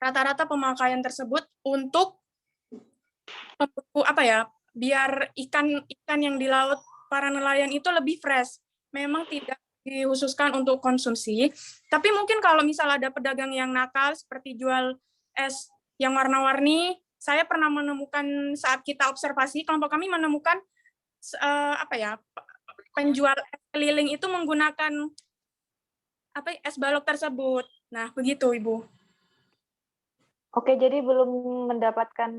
Rata-rata pemakaian tersebut untuk biar ikan yang di laut para nelayan itu lebih fresh. Memang tidak dikhususkan untuk konsumsi, tapi mungkin kalau misal ada pedagang yang nakal seperti jual es yang warna-warni, saya pernah menemukan saat kita observasi, kelompok kami menemukan penjual es keliling itu menggunakan es balok tersebut. Nah, begitu Ibu. Oke, jadi belum mendapatkan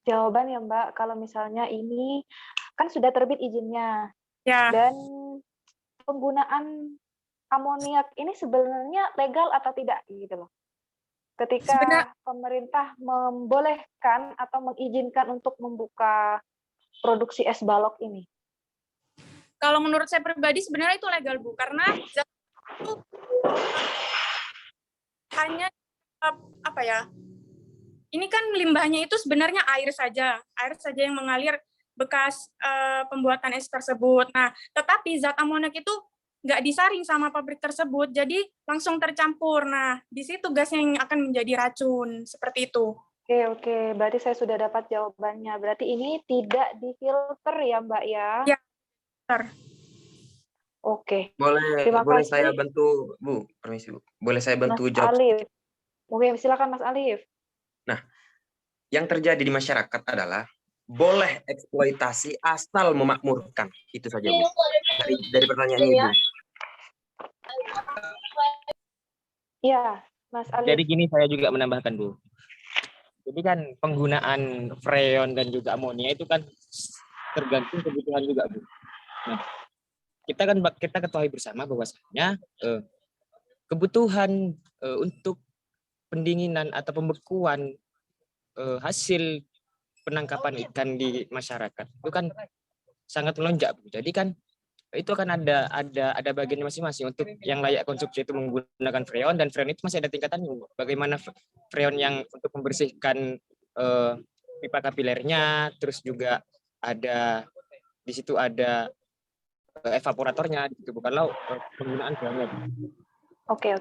jawaban ya Mbak, kalau misalnya ini kan sudah terbit izinnya, Ya. dan penggunaan amoniak ini sebenarnya legal atau tidak gitu loh. Ketika pemerintah membolehkan atau mengizinkan untuk membuka produksi es balok ini. Kalau menurut saya pribadi sebenarnya itu legal Bu, karena itu hanya ini kan limbahnya itu sebenarnya air saja yang mengalir bekas pembuatan es tersebut. Nah, tetapi zat amoniak itu nggak disaring sama pabrik tersebut, jadi langsung tercampur. Nah, di situ gas yang akan menjadi racun, seperti itu. Oke, berarti saya sudah dapat jawabannya. Berarti ini tidak difilter ya Mbak ya? Ya, filter. Oke. Boleh saya bantu Bu? Permisi Bu. Boleh saya bantu Mas jawab? Alif. Oke, silakan Mas Alif. Nah, yang terjadi di masyarakat adalah boleh eksploitasi asal memakmurkan. Itu saja Bu. Dari pertanyaannya Ibu. Iya, Mas Alif. Jadi gini, saya juga menambahkan Bu. Jadi kan penggunaan freon dan juga amonia itu kan tergantung kebutuhan juga Bu. Nah, kita ketahui bersama bahwasanya kebutuhan untuk pendinginan atau pembekuan hasil penangkapan ikan di masyarakat itu kan sangat melonjak Bu. Jadi kan itu akan ada bagian masing-masing. Untuk yang layak konsumsi itu menggunakan freon, dan freon itu masih ada tingkatannya. Bagaimana freon yang untuk membersihkan pipa kapilernya, terus juga ada di situ ada evaporatornya, gitu, bukanlah penggunaan freonnya. Oke,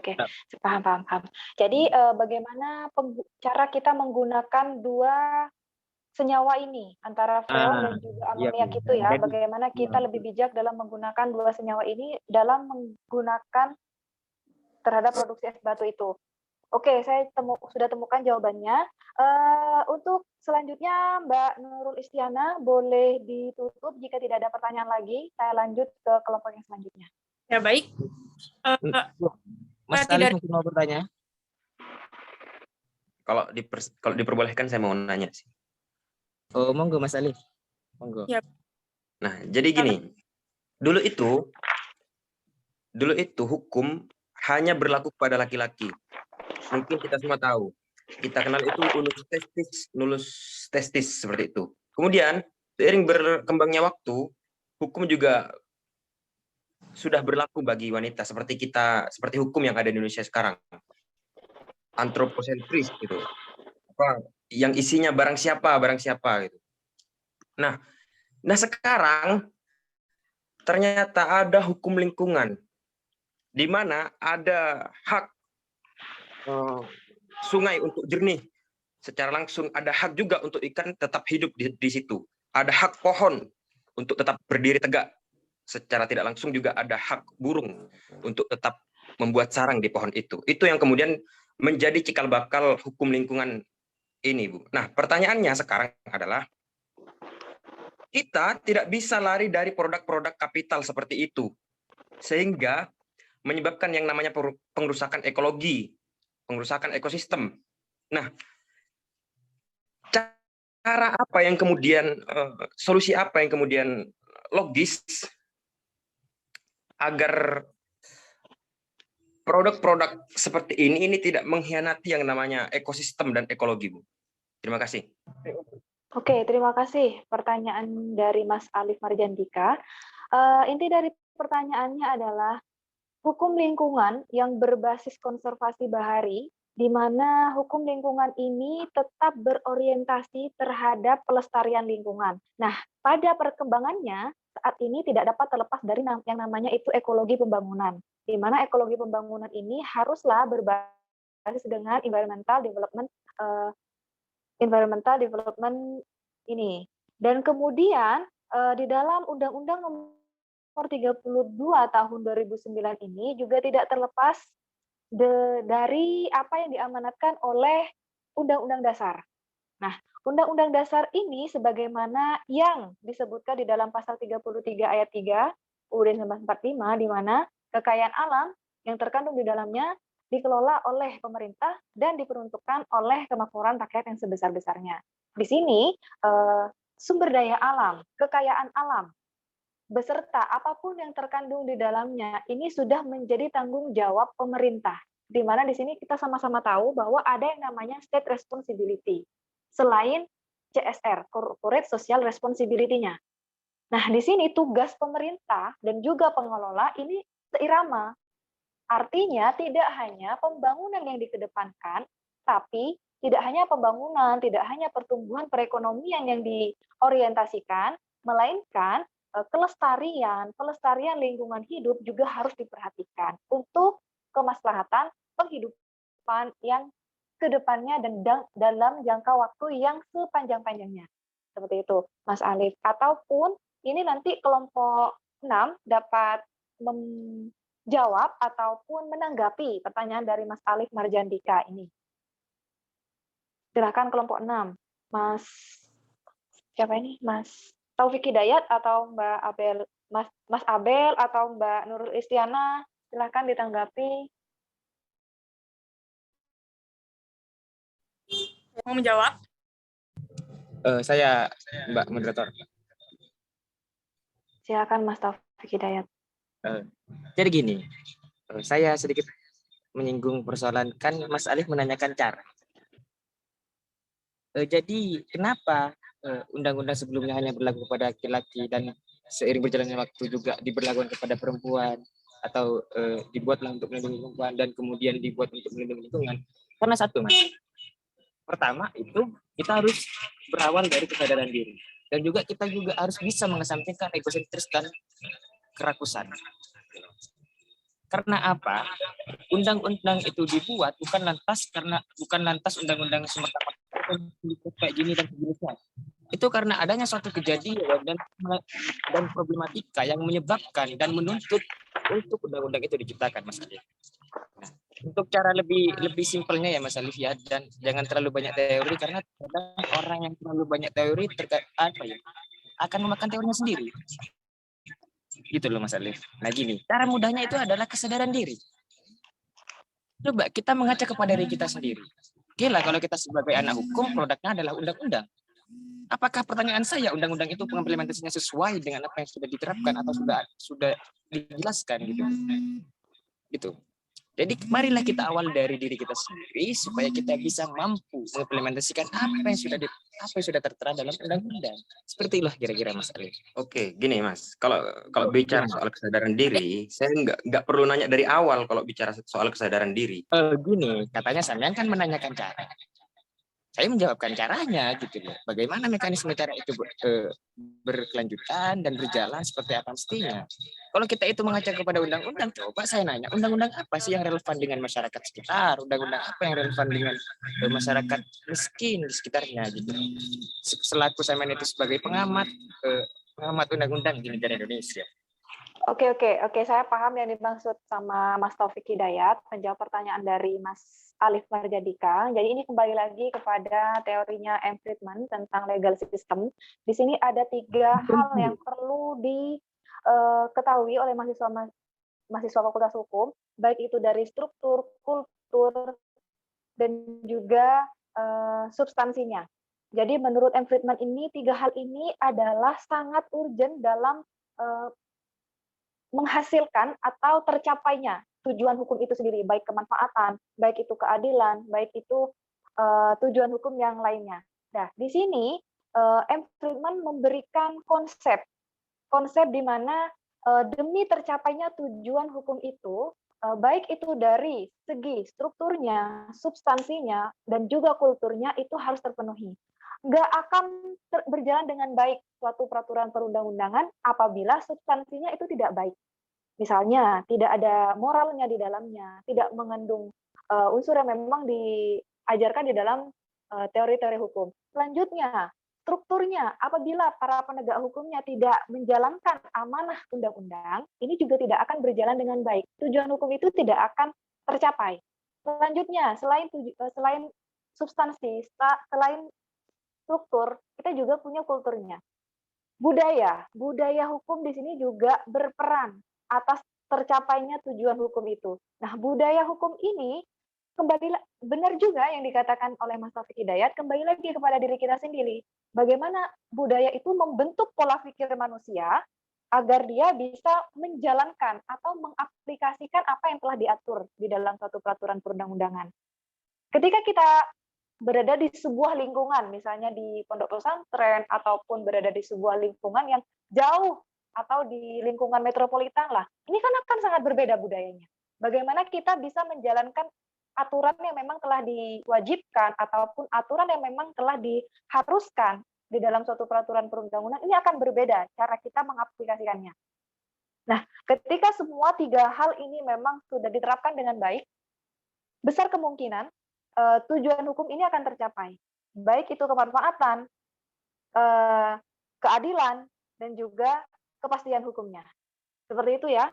paham. Jadi bagaimana cara kita menggunakan dua senyawa ini, antara freon dan juga amoniak itu ya, bagaimana kita lebih bijak dalam menggunakan dua senyawa ini dalam menggunakan terhadap produksi es batu itu. Oke, saya sudah temukan jawabannya. Untuk selanjutnya Mbak Nurul Istiana, boleh ditutup jika tidak ada pertanyaan lagi. Saya lanjut ke kelompok yang selanjutnya. Ya, baik. Mas Alif mungkin mau bertanya? Kalau diperbolehkan saya mau nanya sih. Oh, monggo Mas Alif. Monggo. Ya. Nah, jadi gini. Dulu itu hukum hanya berlaku pada laki-laki. Mungkin kita semua tahu. Kita kenal itu nulus testis seperti itu. Kemudian seiring berkembangnya waktu, hukum juga sudah berlaku bagi wanita seperti hukum yang ada di Indonesia sekarang. Antroposentris gitu. Yang isinya barang siapa gitu. Nah sekarang ternyata ada hukum lingkungan di mana ada hak sungai untuk jernih secara langsung, ada hak juga untuk ikan tetap hidup di situ. Ada hak pohon untuk tetap berdiri tegak. Secara tidak langsung juga ada hak burung untuk tetap membuat sarang di pohon itu. Itu yang kemudian menjadi cikal bakal hukum lingkungan ini, Bu. Nah, pertanyaannya sekarang adalah kita tidak bisa lari dari produk-produk kapital seperti itu, sehingga menyebabkan yang namanya pengerusakan ekologi, pengerusakan ekosistem. Nah, cara apa yang kemudian, solusi apa yang kemudian logis agar produk-produk seperti ini tidak mengkhianati yang namanya ekosistem dan ekologi, Bu? Terima kasih. Oke, terima kasih pertanyaan dari Mas Alif Marjandika. Inti dari pertanyaannya adalah hukum lingkungan yang berbasis konservasi bahari, di mana hukum lingkungan ini tetap berorientasi terhadap pelestarian lingkungan. Nah, pada perkembangannya, saat ini tidak dapat terlepas dari yang namanya itu ekologi pembangunan, di mana ekologi pembangunan ini haruslah berbasis dengan environmental development ini. Dan kemudian di dalam Undang-Undang Nomor 32 Tahun 2009 ini juga tidak terlepas dari apa yang diamanatkan oleh Undang-Undang Dasar. Nah, Undang-Undang Dasar ini sebagaimana yang disebutkan di dalam pasal 33 ayat 3 UUD 1945, di mana kekayaan alam yang terkandung di dalamnya dikelola oleh pemerintah dan diperuntukkan oleh kemakmuran rakyat yang sebesar-besarnya. Di sini sumber daya alam, kekayaan alam, beserta apapun yang terkandung di dalamnya ini sudah menjadi tanggung jawab pemerintah. Di mana di sini kita sama-sama tahu bahwa ada yang namanya state responsibility. Selain CSR, corporate social responsibility-nya. Nah, di sini tugas pemerintah dan juga pengelola ini seirama. Artinya tidak hanya pembangunan yang dikedepankan, tapi tidak hanya pembangunan, tidak hanya pertumbuhan perekonomian yang diorientasikan, melainkan pelestarian lingkungan hidup juga harus diperhatikan untuk kemaslahatan penghidupan yang kedepannya dan dalam jangka waktu yang sepanjang-panjangnya. Seperti itu, Mas Alif. Ataupun ini nanti kelompok 6 dapat menjawab ataupun menanggapi pertanyaan dari Mas Alif Marjandika ini. Silakan kelompok 6. Mas siapa ini? Mas Taufik Hidayat atau Mbak Abel, Mas Abel atau Mbak Nurul Istiana, silakan ditanggapi. Mau menjawab? Saya Mbak Moderator. Silakan Mas Taufik Hidayat. Jadi gini, saya sedikit menyinggung persoalan, kan Mas Alif menanyakan cara. Jadi kenapa undang-undang sebelumnya hanya berlaku kepada laki-laki dan seiring berjalannya waktu juga diberlakukan kepada perempuan, atau dibuatlah untuk melindungi perempuan dan kemudian dibuat untuk melindungi lingkungan? Karena satu, Mas. Pertama itu kita harus berawal dari kesadaran diri, dan juga kita juga harus bisa mengesampingkan egosentris dan kerakusan. Karena apa? Undang-undang itu dibuat bukan lantas undang-undang semata-mata kayak gini dan sejenisnya. Itu karena adanya suatu kejadian dan problematika yang menyebabkan dan menuntut untuk undang-undang itu diciptakan, Mas Alif. Nah, untuk cara lebih simpelnya ya Mas Alif ya, dan jangan terlalu banyak teori, karena kadang orang yang terlalu banyak teori akan memakan teorinya sendiri. Gitu loh Mas Alif. Nah gini, cara mudahnya itu adalah kesadaran diri. Coba kita mengaca kepada diri kita sendiri. Oke lah, kalau kita sebagai anak hukum, produknya adalah undang-undang. Apakah pertanyaan saya, undang-undang itu pengimplementasinya sesuai dengan apa yang sudah diterapkan atau sudah dijelaskan gitu? Gitu. Jadi marilah kita awal dari diri kita sendiri supaya kita bisa mampu mengimplementasikan apa yang sudah tertera dalam undang-undang. Seperti itulah kira-kira Mas Ali. Oke, gini Mas, kalau bicara soal kesadaran diri, saya nggak perlu nanya dari awal kalau bicara soal kesadaran diri. Gini, katanya sampean kan menanyakan cara. Saya menjawabkan caranya gitu loh. Bagaimana mekanisme cara itu berkelanjutan dan berjalan seperti apa mestinya. Kalau kita itu mengaca kepada undang-undang, coba saya nanya, undang-undang apa sih yang relevan dengan masyarakat sekitar? Undang-undang apa yang relevan dengan masyarakat miskin di sekitarnya gitu. Selaku saya itu sebagai pengamat undang-undang di negara Indonesia. Oke, saya paham yang dimaksud sama Mas Taufik Hidayat, menjawab pertanyaan dari Mas Alif Marjandika. Jadi ini kembali lagi kepada teorinya M. Friedman tentang legal system. Di sini ada 3 hal yang perlu diketahui oleh mahasiswa Fakultas Hukum, baik itu dari struktur, kultur, dan juga substansinya. Jadi menurut M. Friedman ini 3 hal ini adalah sangat urgent dalam menghasilkan atau tercapainya tujuan hukum itu sendiri, baik kemanfaatan, baik itu keadilan, baik itu tujuan hukum yang lainnya. Nah, di sini M. Friedman memberikan konsep di mana demi tercapainya tujuan hukum itu, baik itu dari segi strukturnya, substansinya, dan juga kulturnya itu harus terpenuhi. nggak akan berjalan dengan baik suatu peraturan perundang-undangan apabila substansinya itu tidak baik. Misalnya, tidak ada moralnya di dalamnya, tidak mengandung unsur yang memang diajarkan di dalam teori-teori hukum. Selanjutnya, strukturnya, apabila para penegak hukumnya tidak menjalankan amanah undang-undang, ini juga tidak akan berjalan dengan baik. Tujuan hukum itu tidak akan tercapai. Selanjutnya, selain substansi, selain struktur, kita juga punya kulturnya. Budaya hukum di sini juga berperan atas tercapainya tujuan hukum itu. Nah, budaya hukum ini kembali benar juga yang dikatakan oleh Mas Taufik Hidayat, kembali lagi kepada diri kita sendiri. Bagaimana budaya itu membentuk pola pikir manusia agar dia bisa menjalankan atau mengaplikasikan apa yang telah diatur di dalam suatu peraturan perundang-undangan. Ketika kita berada di sebuah lingkungan, misalnya di pondok pesantren, ataupun berada di sebuah lingkungan yang jauh, atau di lingkungan metropolitan lah, ini kan akan sangat berbeda budayanya. Bagaimana kita bisa menjalankan aturan yang memang telah diwajibkan, ataupun aturan yang memang telah diharuskan di dalam suatu peraturan perundang-undangan, ini akan berbeda cara kita mengaplikasikannya. Nah, ketika semua tiga hal ini memang sudah diterapkan dengan baik, besar kemungkinan tujuan hukum ini akan tercapai. Baik itu kemanfaatan, keadilan, dan juga kepastian hukumnya. Seperti itu ya,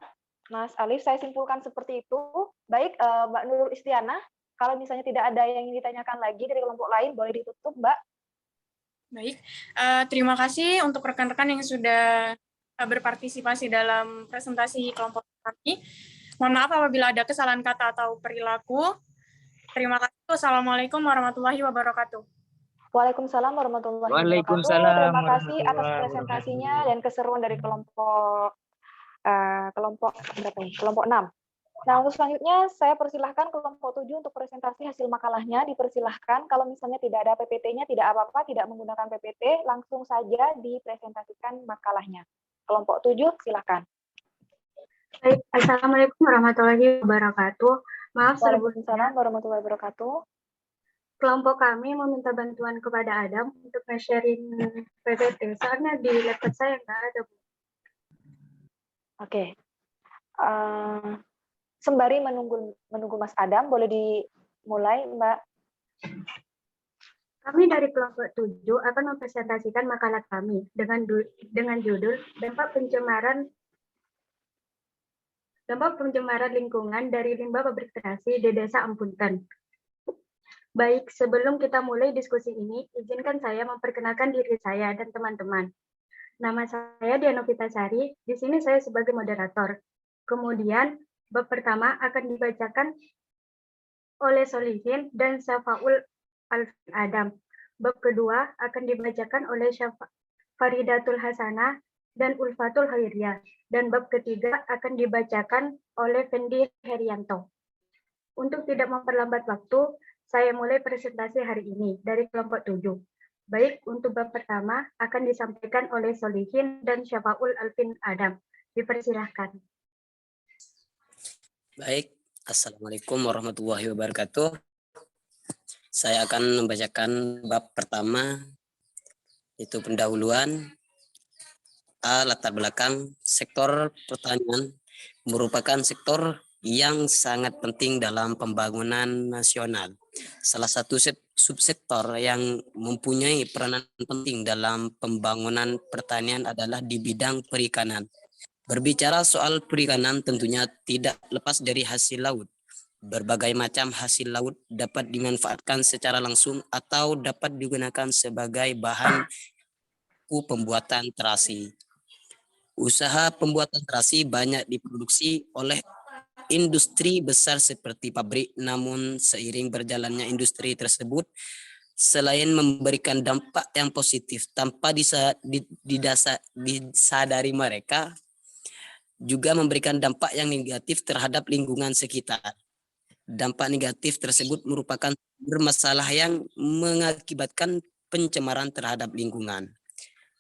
Mas Alif, saya simpulkan seperti itu. Baik, Mbak Nurul Istiana, kalau misalnya tidak ada yang ingin ditanyakan lagi dari kelompok lain, boleh ditutup, Mbak. Baik, terima kasih untuk rekan-rekan yang sudah berpartisipasi dalam presentasi kelompok kami. Mohon maaf apabila ada kesalahan kata atau perilaku. Terima kasih. Wassalamualaikum warahmatullahi wabarakatuh. Waalaikumsalam warahmatullahi wabarakatuh. Terima kasih atas presentasinya dan keseruan dari kelompok berapa ini? Kelompok 6. Nah, untuk selanjutnya saya persilahkan kelompok 7 untuk presentasi hasil makalahnya. Dipersilahkan, kalau misalnya tidak ada PPT-nya, tidak apa-apa, tidak menggunakan PPT, langsung saja dipresentasikan makalahnya. Kelompok 7, silakan. Baik, Assalamualaikum warahmatullahi wabarakatuh. Maaf, Waalaikumsalam warahmatullahi wabarakatuh. Kelompok kami meminta bantuan kepada Adam untuk nge-sharing PPT, soalnya di laptop saya nggak ada, Bu. Oke. Sembari menunggu Mas Adam, boleh dimulai, Mbak. Kami dari kelompok 7 akan mempresentasikan makalah kami dengan judul dampak pencemaran lingkungan dari limbah pabrik terasi di Desa Ampunten. Baik, sebelum kita mulai diskusi ini, izinkan saya memperkenalkan diri saya dan teman-teman. Nama saya Diana Vitasari, di sini saya sebagai moderator. Kemudian, bab pertama akan dibacakan oleh Solihin dan Syafaul Alfin Adam. Bab kedua akan dibacakan oleh Faridatul Hasanah dan Ulfatul Khairiyah. Dan bab ketiga akan dibacakan oleh Fendi Herianto. Untuk tidak memperlambat waktu, saya mulai presentasi hari ini dari kelompok 7. Baik, untuk bab pertama akan disampaikan oleh Solihin dan Syafaul Alfin Adam. Dipersilahkan. Baik, Assalamualaikum warahmatullahi wabarakatuh. Saya akan membacakan bab pertama, itu pendahuluan. Latar belakang sektor pertanian merupakan sektor yang sangat penting dalam pembangunan nasional. Salah satu subsektor yang mempunyai peranan penting dalam pembangunan pertanian adalah di bidang perikanan. Berbicara soal perikanan tentunya tidak lepas dari hasil laut. Berbagai macam hasil laut dapat dimanfaatkan secara langsung atau dapat digunakan sebagai bahan pembuatan terasi. Usaha pembuatan terasi banyak diproduksi oleh industri besar seperti pabrik, namun seiring berjalannya industri tersebut, selain memberikan dampak yang positif tanpa disadari mereka, juga memberikan dampak yang negatif terhadap lingkungan sekitar. Dampak negatif tersebut merupakan masalah yang mengakibatkan pencemaran terhadap lingkungan.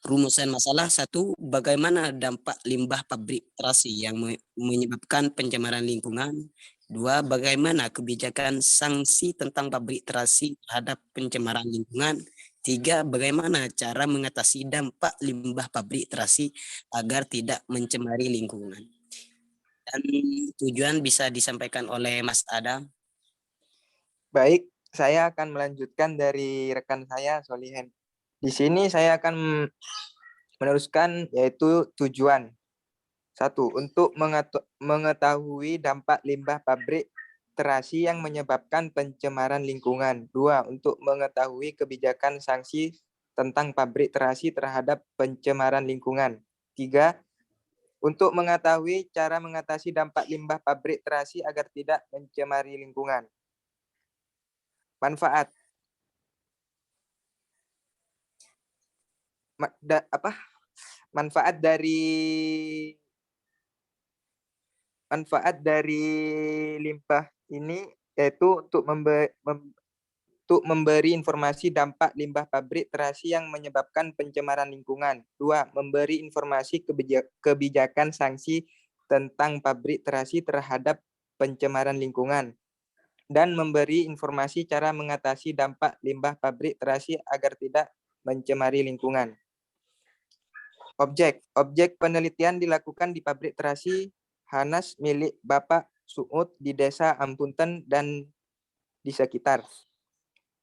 Rumusan masalah 1, bagaimana dampak limbah pabrik terasi yang menyebabkan pencemaran lingkungan. 2, bagaimana kebijakan sanksi tentang pabrik terasi terhadap pencemaran lingkungan. 3. Bagaimana cara mengatasi dampak limbah pabrik terasi agar tidak mencemari lingkungan? Dan tujuan bisa disampaikan oleh Mas Adam. Baik, saya akan melanjutkan dari rekan saya, Solihen. Di sini saya akan meneruskan yaitu tujuan. 1. Untuk mengetahui dampak limbah pabrik terasi yang menyebabkan pencemaran lingkungan. 2. Untuk mengetahui kebijakan sanksi tentang pabrik terasi terhadap pencemaran lingkungan. 3. Untuk mengetahui cara mengatasi dampak limbah pabrik terasi agar tidak mencemari lingkungan. Manfaat. Manfaat dari limbah ini yaitu untuk memberi informasi dampak limbah pabrik terasi yang menyebabkan pencemaran lingkungan. 2. Memberi informasi kebijakan sanksi tentang pabrik terasi terhadap pencemaran lingkungan. Dan memberi informasi cara mengatasi dampak limbah pabrik terasi agar tidak mencemari lingkungan. Objek penelitian dilakukan di pabrik terasi Hanas milik Bapak Suud di Desa Ampunten dan di sekitar.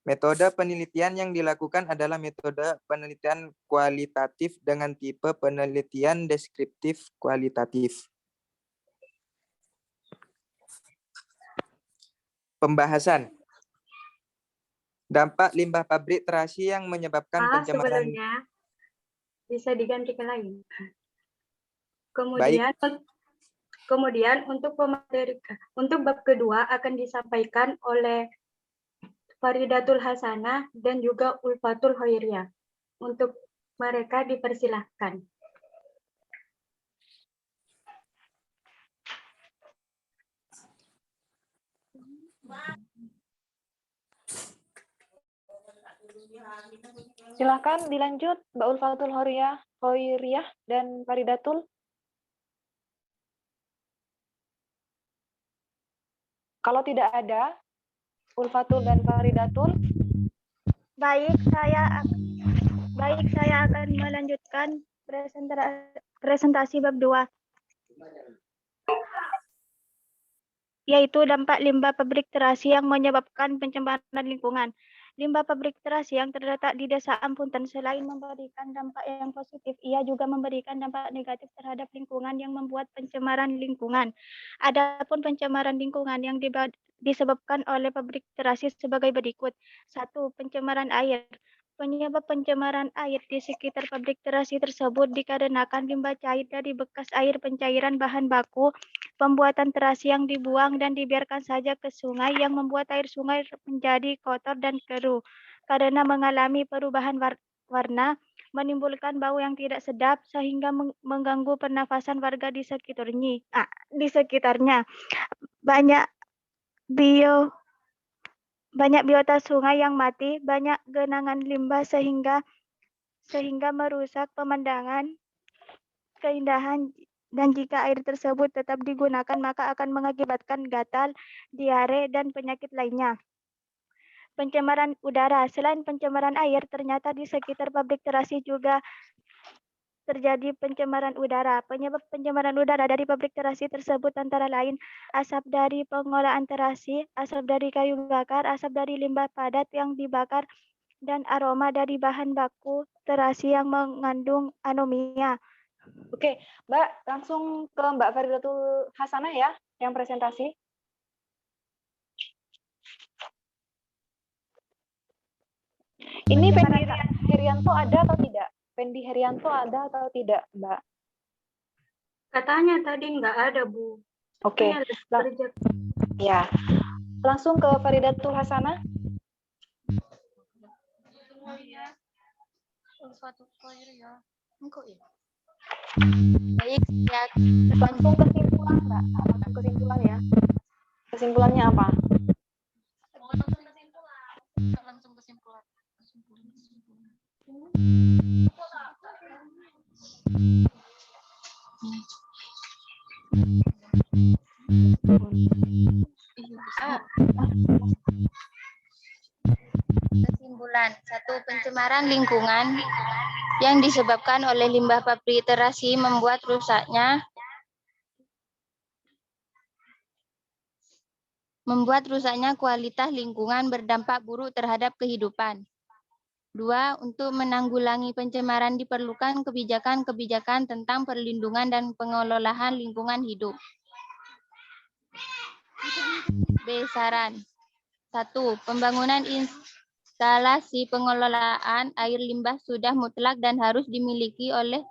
Metode penelitian yang dilakukan adalah metode penelitian kualitatif dengan tipe penelitian deskriptif kualitatif. Pembahasan. Dampak limbah pabrik terasi yang menyebabkan pencemaran. Sebelumnya bisa diganti ke lain. Kemudian untuk bab kedua akan disampaikan oleh Faridatul Hasanah dan juga Ulfatul Hoiriyah. Untuk mereka dipersilahkan. Silakan dilanjut Mbak Ulfatul Hoiriyah dan Faridatul. Kalau tidak ada Ulfatul dan Faridatul. Baik, saya akan melanjutkan presentasi bab 2. Yaitu dampak limbah pabrik terasi yang menyebabkan pencemaran lingkungan. Limbah pabrik terasi yang terletak di Desa Ampunten selain memberikan dampak yang positif, ia juga memberikan dampak negatif terhadap lingkungan yang membuat pencemaran lingkungan. Adapun pencemaran lingkungan yang disebabkan oleh pabrik terasi sebagai berikut. 1. Pencemaran air. Penyebab pencemaran air di sekitar pabrik terasi tersebut dikarenakan limbah cair dari bekas air pencairan bahan baku pembuatan terasi yang dibuang dan dibiarkan saja ke sungai yang membuat air sungai menjadi kotor dan keruh karena mengalami perubahan warna, menimbulkan bau yang tidak sedap sehingga mengganggu pernafasan warga di sekitarnya. Banyak biota sungai yang mati, banyak genangan limbah sehingga merusak pemandangan, keindahan, dan jika air tersebut tetap digunakan maka akan mengakibatkan gatal, diare, dan penyakit lainnya. Pencemaran udara. Selain pencemaran air, ternyata di sekitar pabrik terasi juga terjadi pencemaran udara. Penyebab pencemaran udara dari pabrik terasi tersebut antara lain asap dari pengolahan terasi, asap dari kayu bakar, asap dari limbah padat yang dibakar, dan aroma dari bahan baku terasi yang mengandung anomia. Oke, Mbak, langsung ke Mbak Faridatul Hasanah ya, yang presentasi. Ini Pendi Herianto ada atau tidak? Pendi Herianto ada atau tidak, Mbak? Katanya tadi nggak ada, Bu. Oke. Ya. Langsung ke Faridatul Hasanah. Baik, ya. Langsung kesimpulan, Mbak. Langsung kesimpulan ya. Kesimpulannya apa? Langsung kesimpulan. kehidupan. 1. Pencemaran lingkungan yang disebabkan oleh limbah pabrik terasi membuat rusaknya kualitas lingkungan berdampak buruk terhadap kehidupan. 2. Untuk menanggulangi pencemaran diperlukan kebijakan-kebijakan tentang perlindungan dan pengelolaan lingkungan hidup. B. Saran. 1. Pembangunan instalasi pengelolaan air limbah sudah mutlak dan harus dimiliki oleh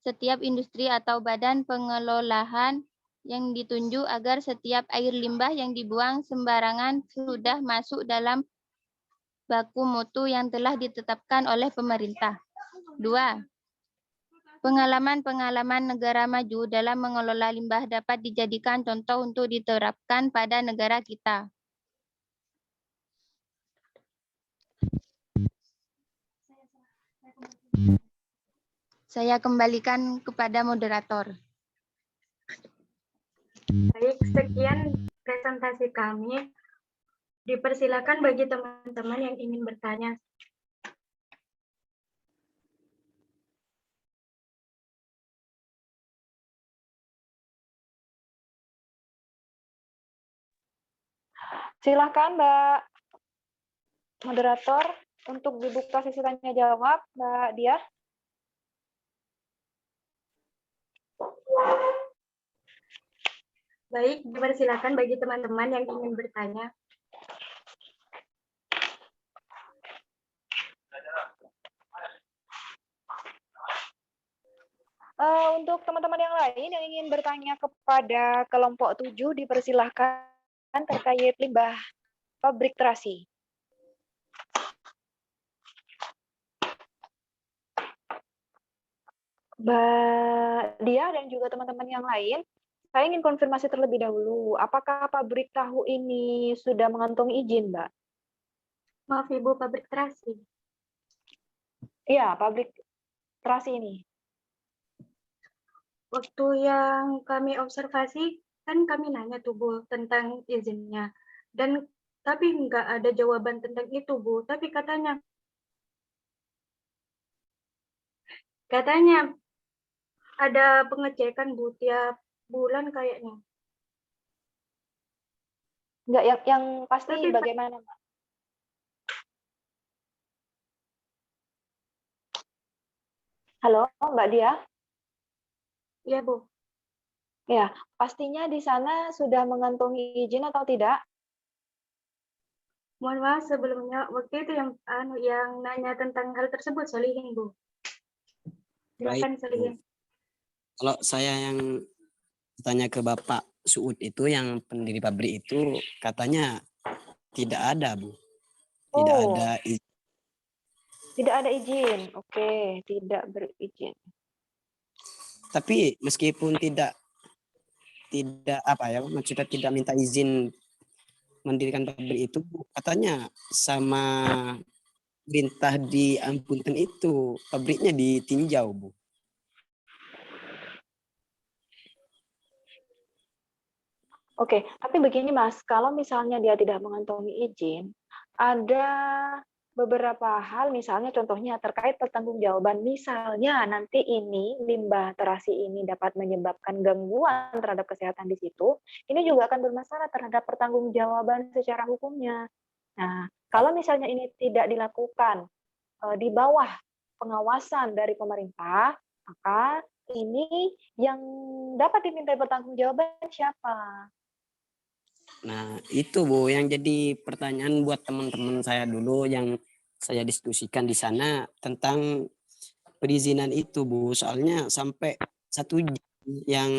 setiap industri atau badan pengelolaan yang ditunjuk agar setiap air limbah yang dibuang sembarangan sudah masuk dalam baku mutu yang telah ditetapkan oleh pemerintah. 2. Pengalaman-pengalaman negara maju dalam mengelola limbah dapat dijadikan contoh untuk diterapkan pada negara kita. Saya kembalikan kepada moderator. Baik, sekian presentasi kami. Dipersilakan bagi teman-teman yang ingin bertanya. Silakan Mbak moderator untuk dibuka sesi tanya jawab, Mbak Dia. Baik, dipersilakan bagi teman-teman yang ingin bertanya. Untuk teman-teman yang lain yang ingin bertanya kepada kelompok 7, dipersilahkan terkait limbah pabrik terasi. Mbak Dia dan juga teman-teman yang lain, saya ingin konfirmasi terlebih dahulu, apakah pabrik tahu ini sudah mengantongi izin, Mbak? Maaf Ibu, pabrik terasi. Iya, pabrik terasi ini. Waktu yang kami observasi, kan kami nanya tuh Bu tentang izinnya. Dan tapi nggak ada jawaban tentang itu Bu. Tapi katanya ada pengecekan Bu tiap bulan kayaknya. Enggak, yang pasti Tapi bagaimana, Mbak? Halo, Mbak Dia? Iya Bu. Ya, pastinya di sana sudah mengantongi izin atau tidak? Mohon maaf sebelumnya waktu itu yang nanya tentang hal tersebut Solihin Bu. Silakan Baik, Bu. Solihin. Kalau saya yang tanya ke Bapak Suud itu yang pendiri pabrik itu katanya tidak ada, Bu. Tidak Oh, ada izin. tidak ada izin. Oke, tidak berizin. Tapi meskipun tidak apa ya, maksudnya tidak minta izin mendirikan pabrik itu, Bu, katanya sama perintah di Ampunten itu pabriknya ditinjau, Bu. Oke, tapi begini Mas, kalau misalnya dia tidak mengantongi izin, ada beberapa hal, misalnya contohnya terkait pertanggungjawaban, misalnya nanti ini limbah terasi ini dapat menyebabkan gangguan terhadap kesehatan di situ, ini juga akan bermasalah terhadap pertanggungjawaban secara hukumnya. Nah, kalau misalnya ini tidak dilakukan di bawah pengawasan dari pemerintah, maka ini yang dapat dimintai pertanggungjawaban siapa? Nah, itu Bu yang jadi pertanyaan buat teman-teman saya dulu yang saya diskusikan di sana tentang perizinan itu, Bu. Soalnya sampai 1 jam yang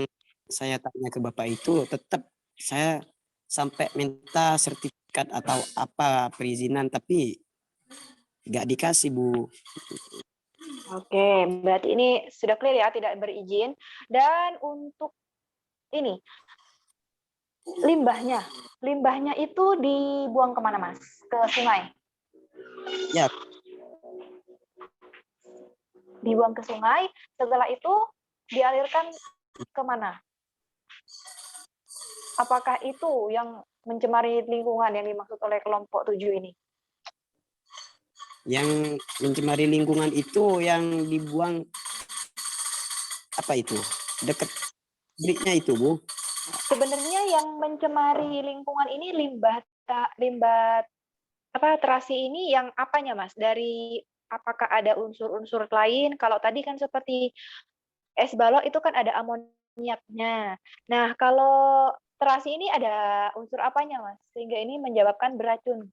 saya tanya ke Bapak itu tetap saya sampai minta sertifikat atau apa perizinan tapi nggak dikasih, Bu. Oke, berarti ini sudah clear ya, tidak berizin. Dan untuk ini, limbahnya itu dibuang kemana Mas? Ke sungai? Ya, Dibuang ke sungai, setelah itu dialirkan kemana? Apakah itu yang mencemari lingkungan yang dimaksud oleh kelompok 7 ini? Yang mencemari lingkungan itu yang dibuang apa itu? Dekat pabriknya itu, Bu. Sebenarnya yang mencemari lingkungan ini limbah terasi ini yang apanya, Mas? Dari apakah ada unsur-unsur lain? Kalau tadi kan seperti es balok itu kan ada amoniaknya. Nah, kalau terasi ini ada unsur apanya, Mas? Sehingga ini menyebabkan beracun.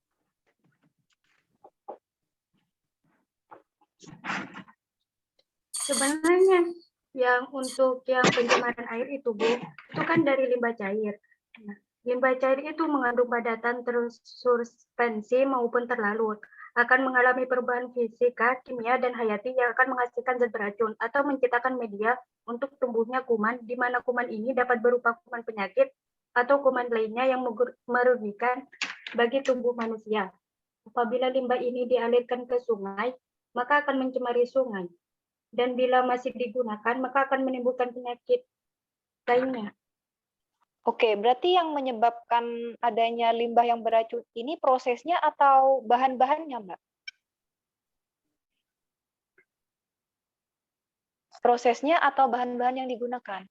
Sebenarnya yang untuk yang pencemaran air itu, Bu, itu kan dari limbah cair. Nah, limbah cair itu mengandung padatan terus suspensi maupun terlarut, akan mengalami perubahan fisika, kimia, dan hayati yang akan menghasilkan zat beracun atau menciptakan media untuk tumbuhnya kuman, di mana kuman ini dapat berupa kuman penyakit atau kuman lainnya yang merugikan bagi tubuh manusia. Apabila limbah ini dialirkan ke sungai, maka akan mencemari sungai. Dan bila masih digunakan, maka akan menimbulkan penyakit lainnya. Oke, berarti yang menyebabkan adanya limbah yang beracun ini prosesnya atau bahan-bahannya, Mbak? Prosesnya atau bahan-bahan yang digunakan?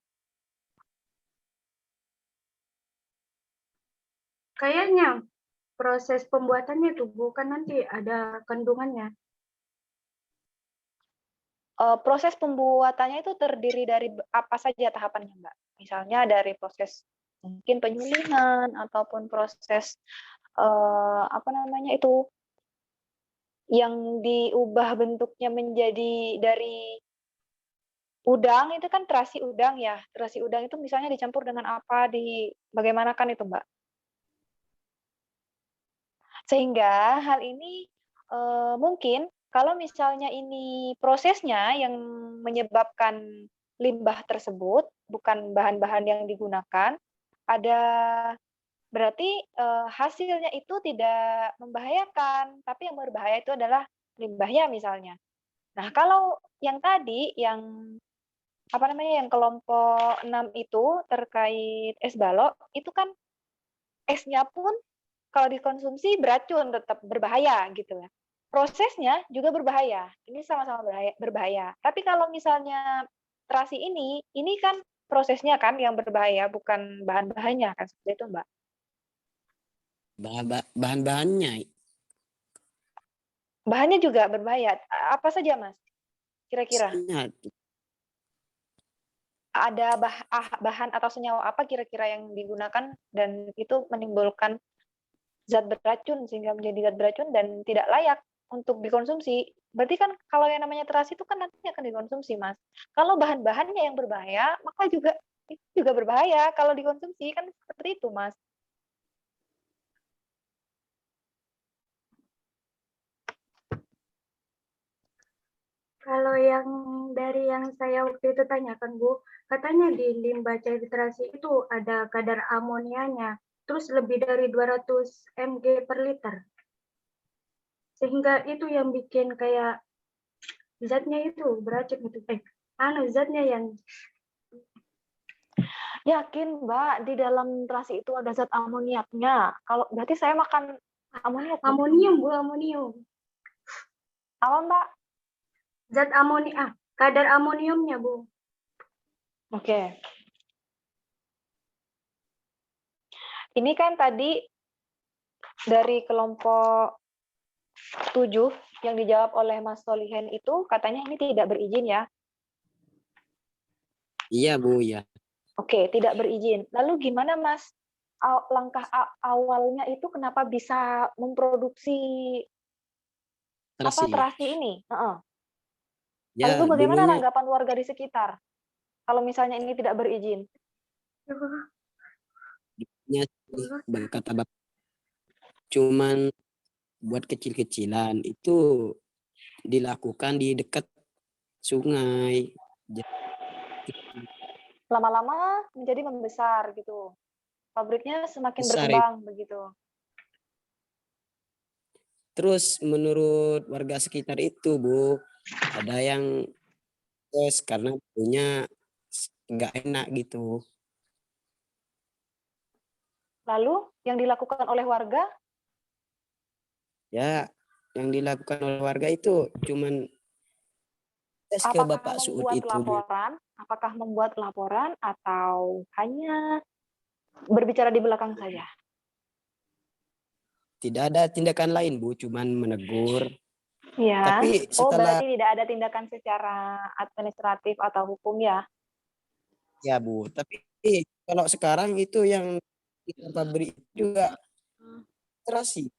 Kayaknya proses pembuatannya itu bukan nanti ada kandungannya. Proses pembuatannya itu terdiri dari apa saja tahapannya, Mbak? Misalnya dari proses mungkin penyulingan ataupun proses apa namanya itu yang diubah bentuknya menjadi dari udang itu kan terasi udang ya. Terasi udang itu misalnya dicampur dengan apa bagaimana kan itu, Mbak? Sehingga hal ini mungkin kalau misalnya ini prosesnya yang menyebabkan limbah tersebut, bukan bahan-bahan yang digunakan, berarti hasilnya itu tidak membahayakan, tapi yang berbahaya itu adalah limbahnya misalnya. Nah, kalau yang tadi, yang yang kelompok 6 itu terkait es balok, itu kan esnya pun kalau dikonsumsi beracun, tetap berbahaya gitu ya. Prosesnya juga berbahaya. Ini sama-sama berbahaya. Tapi kalau misalnya terasi ini kan prosesnya kan yang berbahaya, bukan bahan-bahannya kan seperti itu, Mbak. Bahan-bahannya Bahannya juga berbahaya. Apa saja, Mas? Kira-kira ada bahan atau senyawa apa kira-kira yang digunakan dan itu menimbulkan zat beracun sehingga menjadi zat beracun dan tidak layak untuk dikonsumsi. Berarti kan kalau yang namanya terasi itu kan nantinya akan dikonsumsi, Mas. Kalau bahan-bahannya yang berbahaya, maka itu juga berbahaya kalau dikonsumsi, kan seperti itu, Mas. Kalau yang dari yang saya waktu itu tanyakan, Bu, katanya di limbah cair terasi itu ada kadar amonianya, terus lebih dari 200 mg per liter. Sehingga itu yang bikin kayak zatnya itu beracun gitu. Zatnya yang Yakin, Mbak, di dalam terasi itu ada zat amoniaknya. Kalau berarti saya makan amoniak. amonium, Bu, amonium. Apa, Mbak? Zat kadar amoniumnya, Bu. Oke. Ini kan tadi dari kelompok 7 yang dijawab oleh Mas Solihen itu katanya ini tidak berizin ya? Iya, Bu, ya. Oke, tidak berizin. Lalu gimana, Mas? Langkah awalnya itu kenapa bisa memproduksi terasi ini? Ya, Lalu bagaimana dulunya tanggapan warga di sekitar kalau misalnya ini tidak berizin? kata Bapak cuman buat kecil-kecilan itu dilakukan di dekat sungai. Lama-lama menjadi membesar gitu. Pabriknya semakin Besar berkembang begitu. Terus menurut warga sekitar itu, Bu, ada yang karena punya nggak enak gitu. Lalu yang dilakukan oleh warga? Ya, yang dilakukan oleh warga itu cuman tes ke Apakah Bapak Suud membuat itu. laporan? Apakah membuat laporan atau hanya berbicara di belakang saja? Tidak ada tindakan lain, Bu, cuman menegur. Ya. Tapi Oh, setelah berarti tidak ada tindakan secara administratif atau hukum ya? ya, Bu, tapi kalau sekarang itu yang di pabrik juga terasi.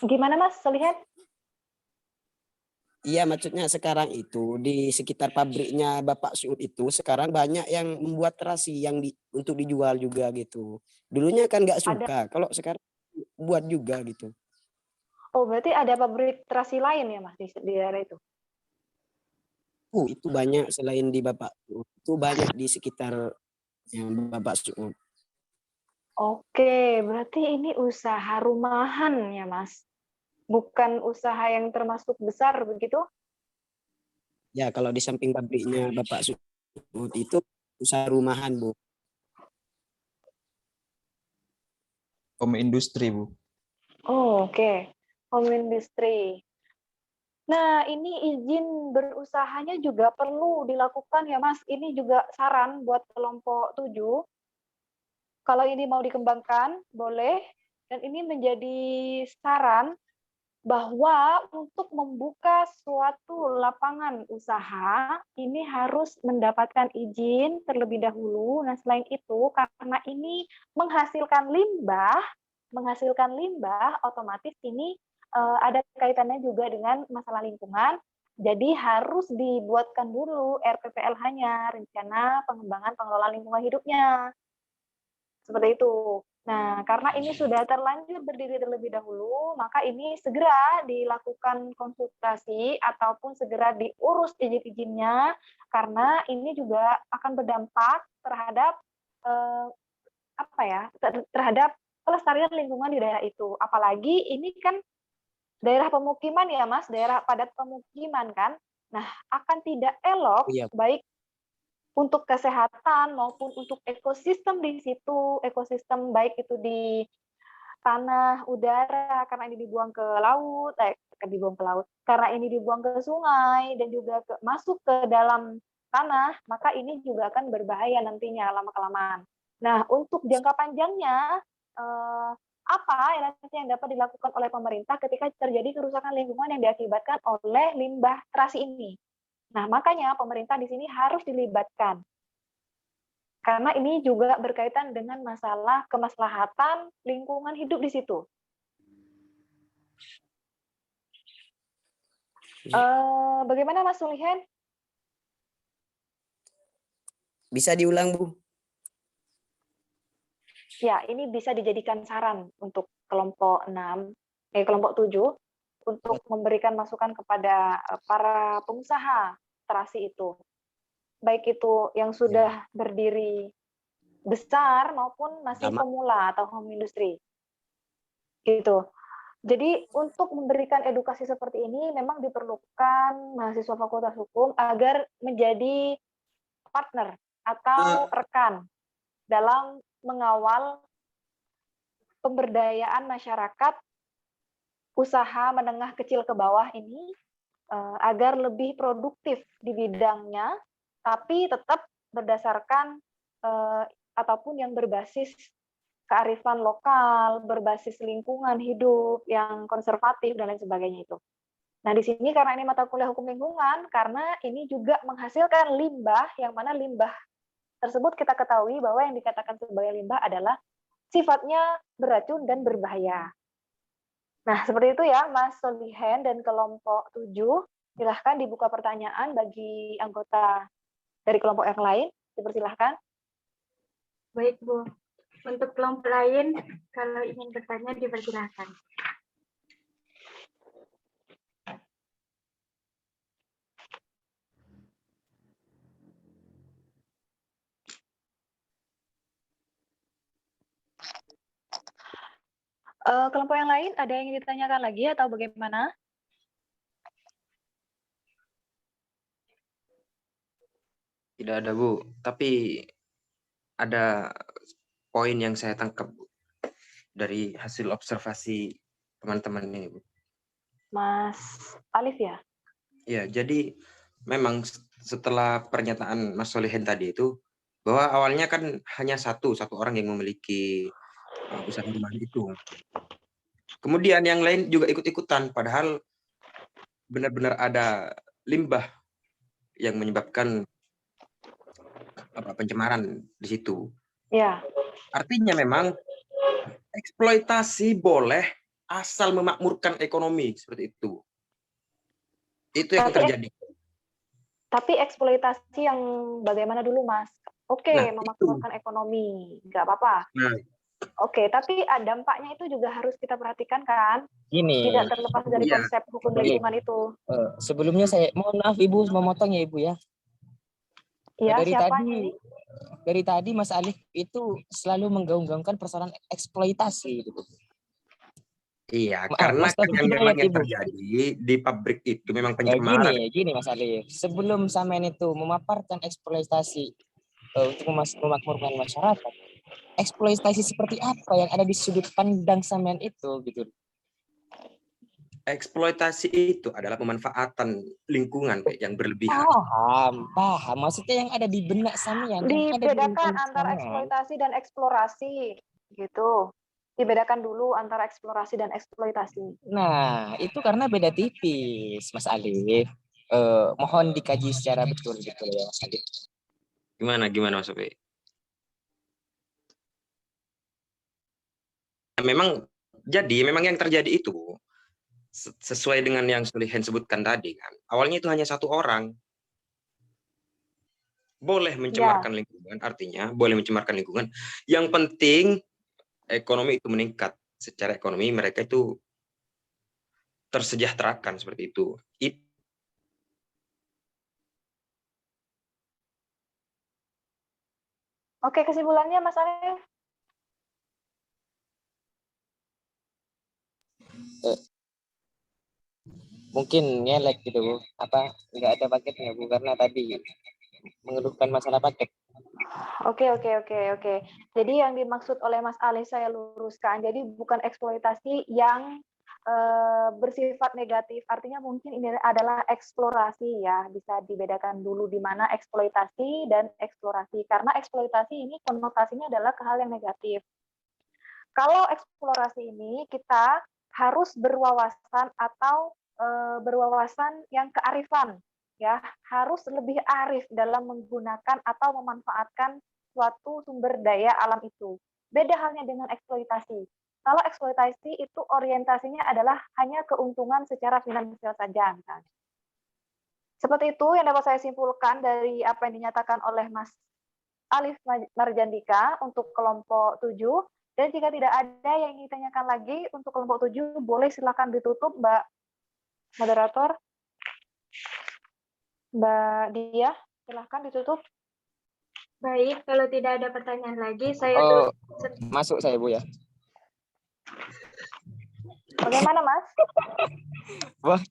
Gimana Mas, lihat? Iya, maksudnya sekarang itu di sekitar pabriknya Bapak Suud itu sekarang banyak yang membuat terasi yang untuk dijual juga gitu. Dulunya kan nggak Ada. suka, kalau sekarang buat juga gitu. Oh, berarti ada pabrik terasi lain ya Mas di daerah itu? Itu banyak selain di Bapak Suud, itu banyak di sekitar yang Bapak Suud. Oke, berarti ini usaha rumahan ya Mas? Bukan usaha yang termasuk besar begitu? Ya, kalau di samping pabriknya Bapak Suud itu usaha rumahan, Bu. Home industri, Bu. Oh, oke. Home industry. Nah, ini izin berusahanya juga perlu dilakukan ya Mas. Ini juga saran buat kelompok 7. Kalau ini mau dikembangkan, boleh. Dan ini menjadi saran bahwa untuk membuka suatu lapangan usaha, ini harus mendapatkan izin terlebih dahulu. Nah, selain itu, karena ini menghasilkan limbah, otomatis ini ada kaitannya juga dengan masalah lingkungan. Jadi harus dibuatkan dulu RPPLH-nya, rencana pengembangan pengelolaan lingkungan hidupnya. Seperti itu. Nah, karena ini sudah terlanjur berdiri terlebih dahulu, maka ini segera dilakukan konsultasi ataupun segera diurus izin-izinnya, karena ini juga akan berdampak terhadap terhadap kelestarian lingkungan di daerah itu. Apalagi ini kan daerah pemukiman ya Mas, daerah padat pemukiman kan. Nah, akan tidak elok baik untuk kesehatan maupun untuk ekosistem di situ, ekosistem baik itu di tanah, udara, karena ini dibuang ke laut, karena ini dibuang ke sungai dan juga masuk ke dalam tanah, maka ini juga akan berbahaya nantinya lama-kelamaan. Nah, untuk jangka panjangnya, apa yang dapat dilakukan oleh pemerintah ketika terjadi kerusakan lingkungan yang diakibatkan oleh limbah terasi ini? Nah, makanya pemerintah di sini harus dilibatkan. Karena ini juga berkaitan dengan masalah kemaslahatan lingkungan hidup di situ. Bagaimana Mas Sulihan? Bisa diulang, Bu? Ya, ini bisa dijadikan saran untuk kelompok 7 untuk memberikan masukan kepada para pengusaha terasi itu. Baik itu yang sudah berdiri besar maupun masih pemula atau home industry. Gitu. Jadi untuk memberikan edukasi seperti ini memang diperlukan mahasiswa Fakultas Hukum agar menjadi partner atau rekan dalam mengawal pemberdayaan masyarakat usaha menengah kecil ke bawah ini agar lebih produktif di bidangnya, tapi tetap berdasarkan ataupun yang berbasis kearifan lokal, berbasis lingkungan hidup yang konservatif dan lain sebagainya itu. Nah, di sini karena ini mata kuliah hukum lingkungan, karena ini juga menghasilkan limbah, yang mana limbah tersebut kita ketahui bahwa yang dikatakan sebagai limbah adalah sifatnya beracun dan berbahaya. Nah, seperti itu ya, Mas Solihen dan kelompok 7. Silahkan dibuka pertanyaan bagi anggota dari kelompok yang lain. Dipersilahkan. Baik, Bu. Untuk kelompok lain, kalau ingin bertanya, dipersilahkan. Kelompok yang lain, ada yang ingin ditanyakan lagi atau bagaimana? Tidak ada, Bu. Tapi ada poin yang saya tangkap, Bu, dari hasil observasi teman-teman ini, Bu. Mas Alif ya? Ya, jadi memang setelah pernyataan Mas Solihin tadi itu, bahwa awalnya kan hanya satu orang yang memiliki usaha rumahan itu. Kemudian yang lain juga ikut-ikutan, padahal benar-benar ada limbah yang menyebabkan pencemaran di situ. Ya. Artinya memang eksploitasi boleh asal memakmurkan ekonomi, seperti itu. Itu yang terjadi. Tapi eksploitasi yang bagaimana dulu, Mas? Oke, Nah, memakmurkan ekonomi, nggak apa-apa. Nah, Oke, tapi dampaknya itu juga harus kita perhatikan kan? Gini, Tidak terlepas dari Iya. konsep hukum Iya. lingkungan itu. Sebelumnya saya mohon maaf Ibu, memotong ya Ibu ya. Iya, dari siapa tadi ini? dari tadi Mas Alif itu selalu menggaung-gaungkan persoalan eksploitasi gitu. Iya, karena Mas kan Taufik yang Hidayat, memang yang Ibu. terjadi di pabrik itu memang pencemaran. Gini Mas Alif, sebelum sampean itu memaparkan eksploitasi untuk memakmurkan masyarakat, eksploitasi seperti apa yang ada di sudut pandang sampean itu gitu. Eksploitasi itu adalah pemanfaatan lingkungan yang berlebihan. Paham. Maksudnya yang ada di benak sampean, Dibedakan antara eksploitasi dan eksplorasi, gitu. Dibedakan dulu antara eksplorasi dan eksploitasi. Nah, itu karena beda tipis, Mas Alif. Mohon dikaji secara betul gitu ya, Mas Alif. Gimana Mas Sofi? Memang yang terjadi itu sesuai dengan yang Solihin sebutkan tadi kan. Awalnya itu hanya satu orang. Boleh mencemarkan lingkungan, artinya boleh mencemarkan lingkungan. Yang penting ekonomi itu meningkat. Secara ekonomi mereka itu tersejahterakan seperti itu. Oke, kesimpulannya Mas Alif? Mungkin ngelek gitu Bu, nggak ada paketnya Bu, karena tadi mengeluhkan masalah paket. Oke. Jadi yang dimaksud oleh Mas Alif saya luruskan, jadi bukan eksploitasi yang bersifat negatif, artinya mungkin ini adalah eksplorasi ya, bisa dibedakan dulu di mana eksploitasi dan eksplorasi, karena eksploitasi ini konotasinya adalah ke hal yang negatif. Kalau eksplorasi ini kita harus berwawasan atau berwawasan yang kearifan, ya harus lebih arif dalam menggunakan atau memanfaatkan suatu sumber daya alam itu. Beda halnya dengan eksploitasi. Kalau eksploitasi itu orientasinya adalah hanya keuntungan secara finansial saja. Misalnya. Seperti itu yang dapat saya simpulkan dari apa yang dinyatakan oleh Mas Alif Marjandika untuk kelompok 7. Dan jika tidak ada yang ingin ditanyakan lagi untuk kelompok 7, boleh silakan ditutup, Mbak Moderator. Mbak Dia, silakan ditutup. Baik, kalau tidak ada pertanyaan lagi, saya masuk saya Bu ya. Bagaimana Mas? Wah.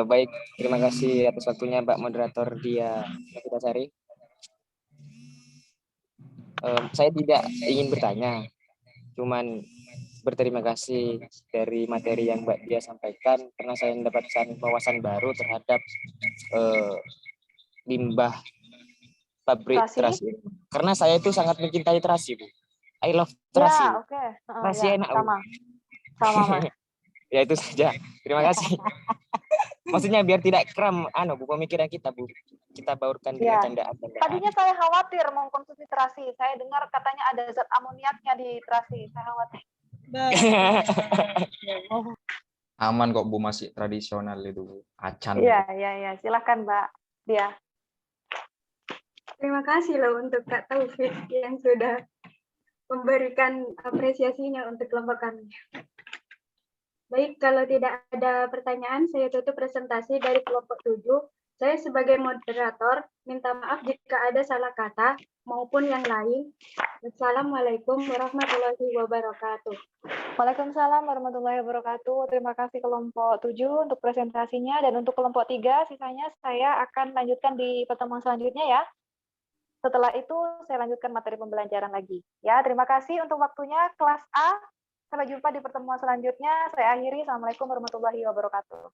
Baik, terima kasih atas waktunya Mbak Moderator Dia Novitasari. Saya tidak ingin bertanya, cuman berterima kasih dari materi yang Mbak Dia sampaikan karena saya mendapatkan wawasan baru terhadap limbah pabrik terasi. Karena saya itu sangat mencintai terasi, Bu. I love terasi. Ya, oke. Terasi enak, Bu. Sama Mas. Ya itu saja. Terima kasih. Maksudnya biar tidak kram Bu pemikiran kita, Bu. Kita baurkan dengan candaan. Tadinya saya khawatir mengkonsumsi terasi. Saya dengar katanya ada zat amoniaknya di terasi. Saya khawatir. Aman kok Bu, masih tradisional itu. Acan. Iya. Silakan Mbak Dia. Terima kasih loh untuk Kak Taufik yang sudah memberikan apresiasinya untuk kelompok kami. Baik, kalau tidak ada pertanyaan, saya tutup presentasi dari kelompok 7. Saya sebagai moderator minta maaf jika ada salah kata maupun yang lain. Assalamualaikum warahmatullahi wabarakatuh. Waalaikumsalam warahmatullahi wabarakatuh. Terima kasih kelompok 7 untuk presentasinya, dan untuk kelompok 3 sisanya saya akan lanjutkan di pertemuan selanjutnya ya. Setelah itu saya lanjutkan materi pembelajaran lagi. Ya, terima kasih untuk waktunya kelas A. Sampai jumpa di pertemuan selanjutnya. Saya akhiri. Assalamualaikum warahmatullahi wabarakatuh.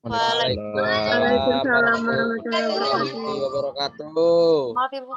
Waalaikumsalam warahmatullahi wabarakatuh. Maaf Ibu.